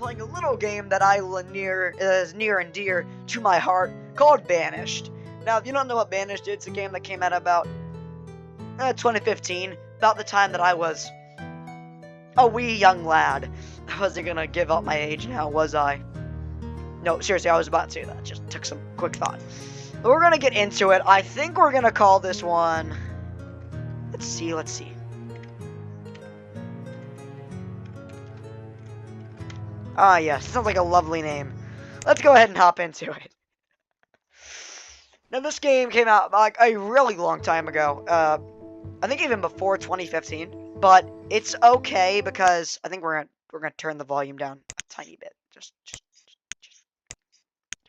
playing a little game that is near and dear to my heart called Banished. Now, if you don't know what Banished is, it's a game that came out about 2015, about the time that I was a wee young lad. I wasn't gonna give up my age now, was I? No, seriously, I was about to. That just took some quick thought. But we're gonna get into it. I think we're gonna call this one... Let's see. Ah, yes, sounds like a lovely name. Let's go ahead and hop into it. Now, this game came out like a really long time ago. I think even before 2015. But it's okay because I think we're gonna turn the volume down a tiny bit. Just there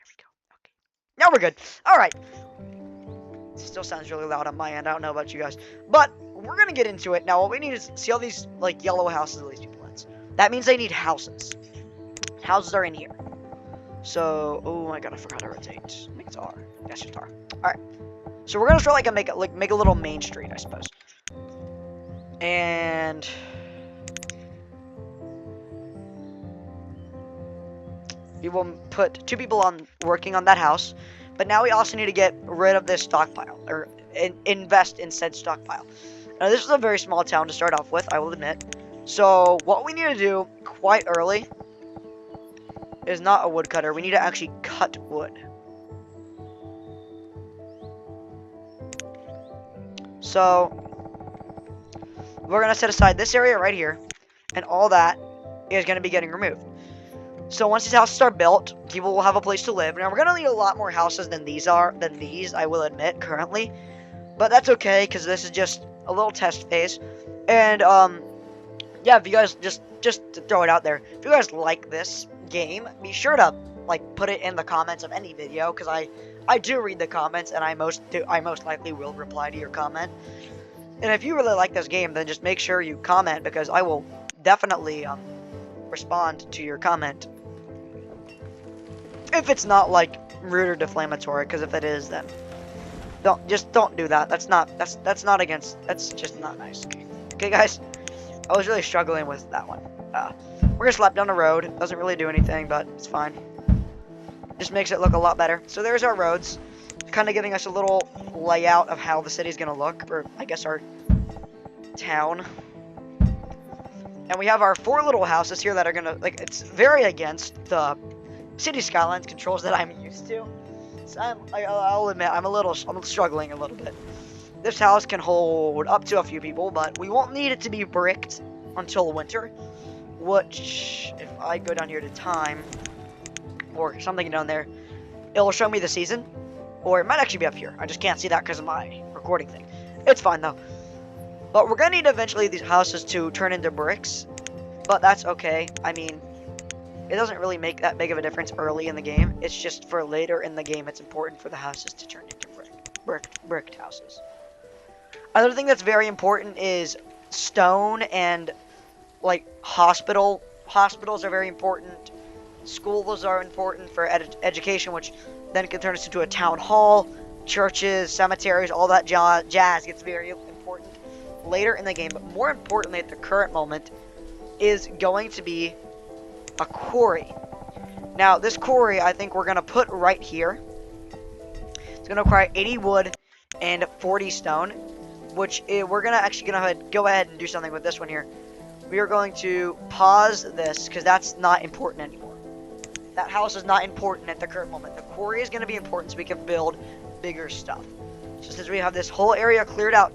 we go. Okay. Now we're good. All right. Still sounds really loud on my end. I don't know about you guys, but we're gonna get into it now. What we need is see all these like yellow houses that these people in. That means they need houses. Houses are in here. So, oh my god, I forgot to rotate. I think it's R. Yes, it's R. All right. So we're gonna try make a little main street, I suppose. And we will put 2 people working on that house. But now we also need to get rid of this stockpile, or invest in said stockpile. Now, this is a very small town to start off with, I will admit. So, what we need to do quite early is not a woodcutter. We need to actually cut wood. So, we're going to set aside this area right here, and all that is going to be getting removed. So once these houses are built, people will have a place to live. Now, we're going to need a lot more houses than these, I will admit, currently. But that's okay, because this is just a little test phase. And, yeah, if you guys, just to throw it out there, if you guys like this game, be sure to, like, put it in the comments of any video, because I do read the comments, and I most likely will reply to your comment. And if you really like this game, then just make sure you comment, because I will definitely, respond to your comment. If it's not like rude or defamatory, because if it is, then don't do that. That's just not nice. Okay, guys, I was really struggling with that one. We're gonna slap down the road. It doesn't really do anything, but it's fine. Just makes it look a lot better. So there's our roads, kind of giving us a little layout of how the city's gonna look, or I guess our town. And we have our 4 little houses here that are gonna, like, it's very against the city skylines controls that I'm used to. So I'll admit, I'm struggling a little bit. This house can hold up to a few people, but we won't need it to be bricked until winter. Which, if I go down here to time, or something down there, it'll show me the season. Or it might actually be up here. I just can't see that because of my recording thing. It's fine, though. But we're gonna need eventually these houses to turn into bricks. But that's okay. I mean, it doesn't really make that big of a difference early in the game. It's just for later in the game, it's important for the houses to turn into bricked houses. Another thing that's very important is stone and, like, hospitals are very important. Schools are important for education, which then can turn us into a town hall, churches, cemeteries, all that jazz gets very important later in the game. But more importantly, at the current moment, is going to be a quarry. Now, this quarry, I think we're going to put right here. It's going to require 80 wood and 40 stone, which we're going to actually go ahead and do something with this one here. We are going to pause this, because that's not important anymore. That house is not important at the current moment. The quarry is going to be important so we can build bigger stuff. So since we have this whole area cleared out,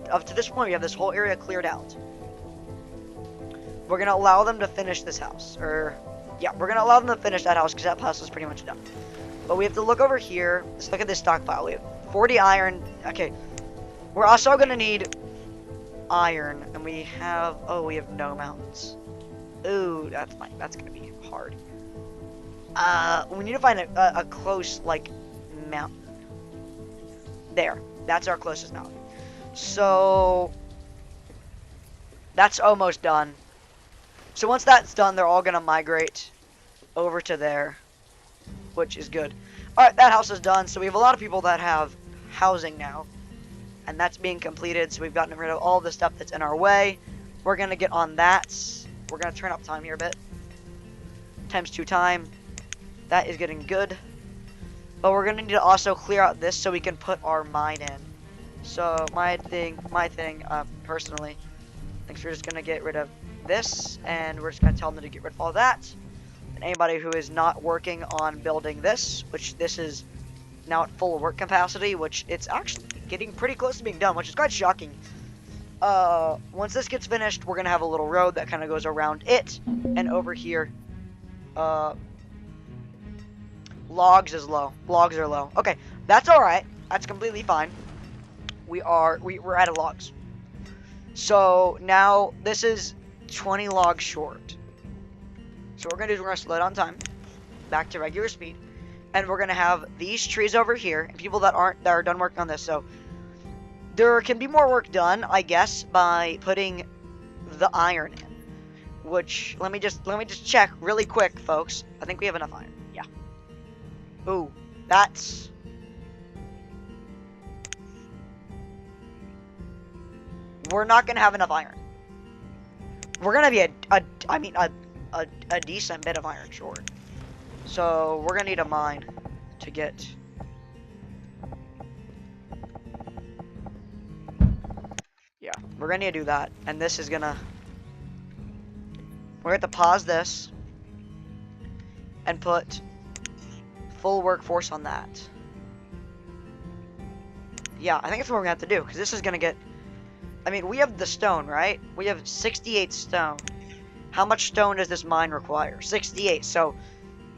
up to this point, we have this whole area cleared out. We're going to allow them to finish this house. Yeah, we're going to allow them to finish that house because that house is pretty much done. But we have to look over here. Let's look at this stockpile. We have 40 iron. Okay. We're also going to need iron. And we have no mountains. Ooh, that's fine. That's going to be hard. We need to find a close, like, mountain. There. That's our closest mountain. So, that's almost done. So once that's done, they're all going to migrate over to there, which is good. Alright, that house is done. So we have a lot of people that have housing now. And that's being completed. So we've gotten rid of all the stuff that's in our way. We're going to get on that. We're going to turn up time here a bit. ×2 time. That is getting good. But we're gonna need to also clear out this so we can put our mine in. So my thing, personally, thinks we're just gonna get rid of this, and we're just gonna tell them to get rid of all that. And anybody who is not working on building this, which this is now at full work capacity, which it's actually getting pretty close to being done, which is quite shocking. Once this gets finished, we're gonna have a little road that kind of goes around it, and over here, logs is low. Logs are low. Okay, that's all right. That's completely fine. We're out of logs. So now this is 20 logs short. So what we're gonna do is we're gonna slow down time back to regular speed, and we're gonna have these trees over here, and people that are done working on this. So there can be more work done, I guess, by putting the iron in. Which let me just check really quick, folks. I think we have enough iron. Yeah. Ooh, that's. We're not gonna have enough iron. We're gonna be a decent bit of iron short. So we're gonna need a mine to get. Yeah, we're gonna need to do that, and this is gonna. We're gonna have to pause this and put full workforce on that. Yeah, I think that's what we're gonna have to do, because this is gonna get. I mean, we have the stone, right? We have 68 stone. How much stone does this mine require? 68. So,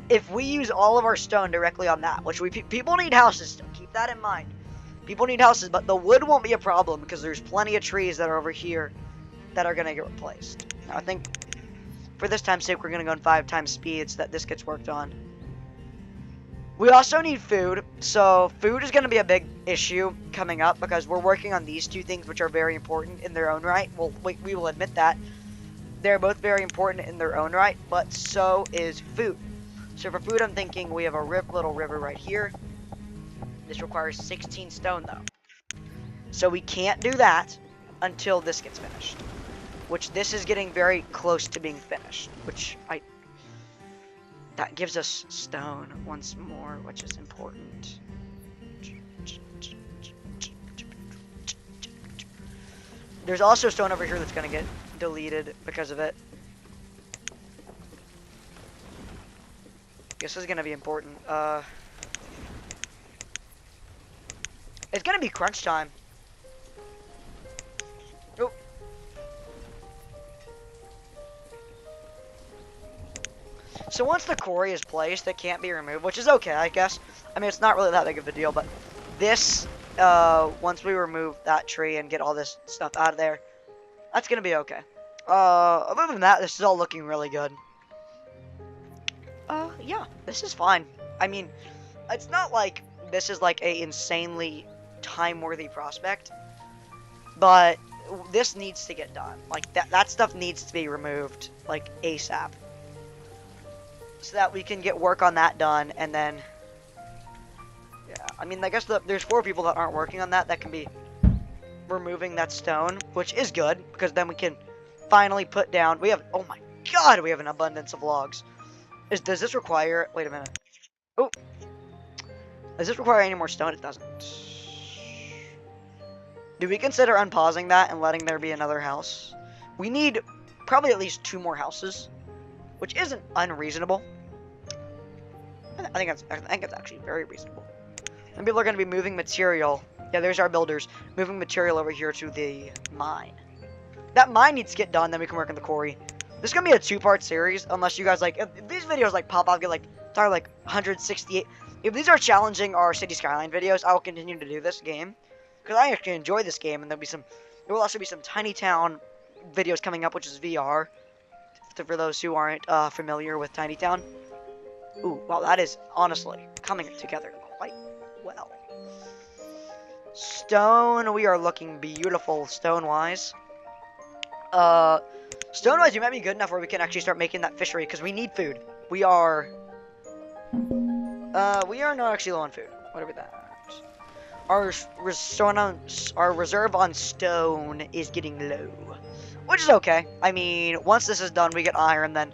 if we use all of our stone directly on that, which people need houses still, keep that in mind. People need houses, but the wood won't be a problem because there's plenty of trees that are over here that are gonna get replaced. Now, I think for this time's sake, we're gonna go in 5 times speed so that this gets worked on. We also need food, so food is going to be a big issue coming up because we're working on these two things, which are very important in their own right. Well, we will admit that. They're both very important in their own right, but so is food. So for food, I'm thinking we have a little river right here. This requires 16 stone, though. So we can't do that until this gets finished, which this is getting very close to being finished, which that gives us stone once more, which is important. There's also stone over here that's going to get deleted because of it. This is going to be important. It's going to be crunch time. Oh. So once the quarry is placed, it can't be removed, which is okay, I guess. I mean, it's not really that big of a deal, but this, once we remove that tree and get all this stuff out of there, that's gonna be okay. Other than that, this is all looking really good. Yeah, this is fine. I mean, it's not like this is like a insanely time-worthy prospect, but this needs to get done. Like, that stuff needs to be removed, like, ASAP. So that we can get work on that done, and then, yeah, I mean, I guess there's 4 people that aren't working on that can be removing that stone, which is good, because then we can finally put down, oh my god, we have an abundance of logs. Does this require, wait a minute, oh, does this require any more stone? It doesn't. Do we consider unpausing that and letting there be another house? We need probably at least 2 more houses, which isn't unreasonable. I think it's actually very reasonable. And people are going to be moving material. Yeah, there's our builders. Moving material over here to the mine. That mine needs to get done, then we can work on the quarry. This is going to be a 2-part series, unless you guys, like, if these videos, like, pop off, get, like, 168. If these are challenging our City Skyline videos, I will continue to do this game. Because I actually enjoy this game, and there will also be some Tiny Town videos coming up, which is VR. For those who aren't familiar with Tiny Town. Ooh, wow, that is honestly coming together quite well. Stone, we are looking beautiful stone-wise. Stone-wise, you might be good enough where we can actually start making that fishery, because we need food. We are not actually low on food. Whatever that. Our reserve on stone is getting low, which is okay. I mean, once this is done, we get iron, then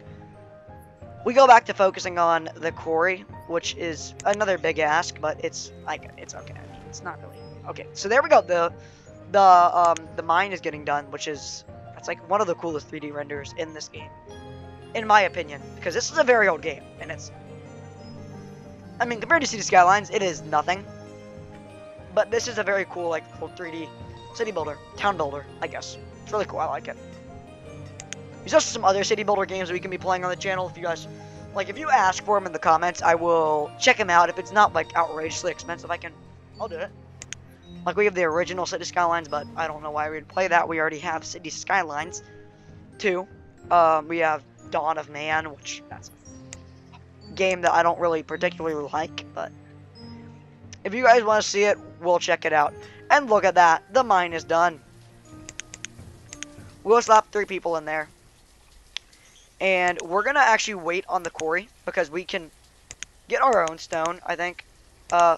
we go back to focusing on the quarry, which is another big ask, but it's like it's okay. I mean, it's not really okay. So there we go. The mine is getting done, which is that's like one of the coolest 3D renders in this game, in my opinion, because this is a very old game, and it's. I mean, compared to City Skylines, it is nothing. But this is a very cool, like, full 3D city builder, town builder, I guess. It's really cool. I like it. There's also some other city builder games that we can be playing on the channel. If you guys, like, if you ask for them in the comments, I will check them out. If it's not, like, outrageously expensive, I'll do it. Like, we have the original City Skylines, but I don't know why we'd play that. We already have City Skylines 2. We have Dawn of Man, which, that's a game that I don't really particularly like, but if you guys want to see it, we'll check it out. And look at that. The mine is done. We'll slap 3 people in there. And we're going to actually wait on the quarry, because we can get our own stone, I think. We're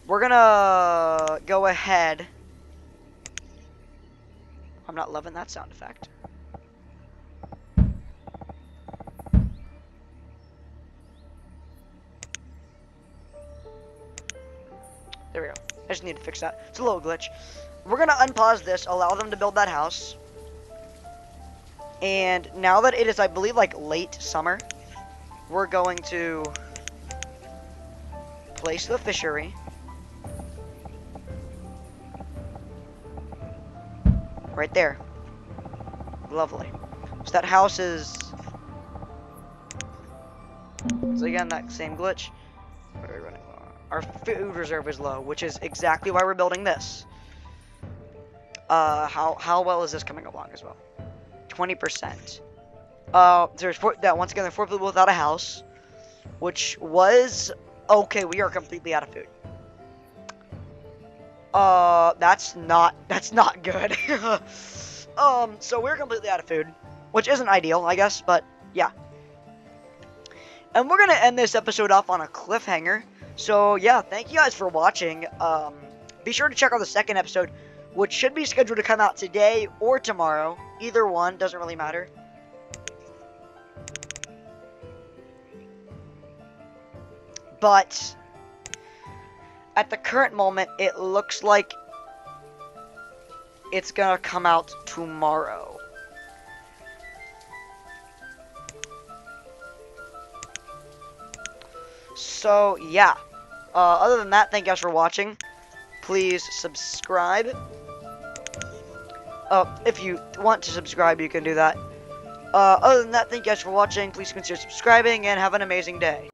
going to go ahead. I'm not loving that sound effect. There we go. I just need to fix that. It's a little glitch. We're going to unpause this, allow them to build that house. And now that it is, I believe, like late summer, we're going to place the fishery. Right there. Lovely. So that house is... So again, that same glitch. What are we running on? Our food reserve is low, which is exactly why we're building this. How well is this coming along as well? 20%. There's once again, there are 4 people without a house, which was okay. We are completely out of food. That's not good. So we're completely out of food, which isn't ideal, I guess, but yeah. And we're gonna end this episode off on a cliffhanger. So yeah, thank you guys for watching. Be sure to check out the second episode, which should be scheduled to come out today or tomorrow. Either one, doesn't really matter. But at the current moment, it looks like it's gonna come out tomorrow. So yeah, other than that, thank you guys for watching. Please subscribe. If you want to subscribe, you can do that. Other than that, thank you guys for watching. Please consider subscribing and have an amazing day.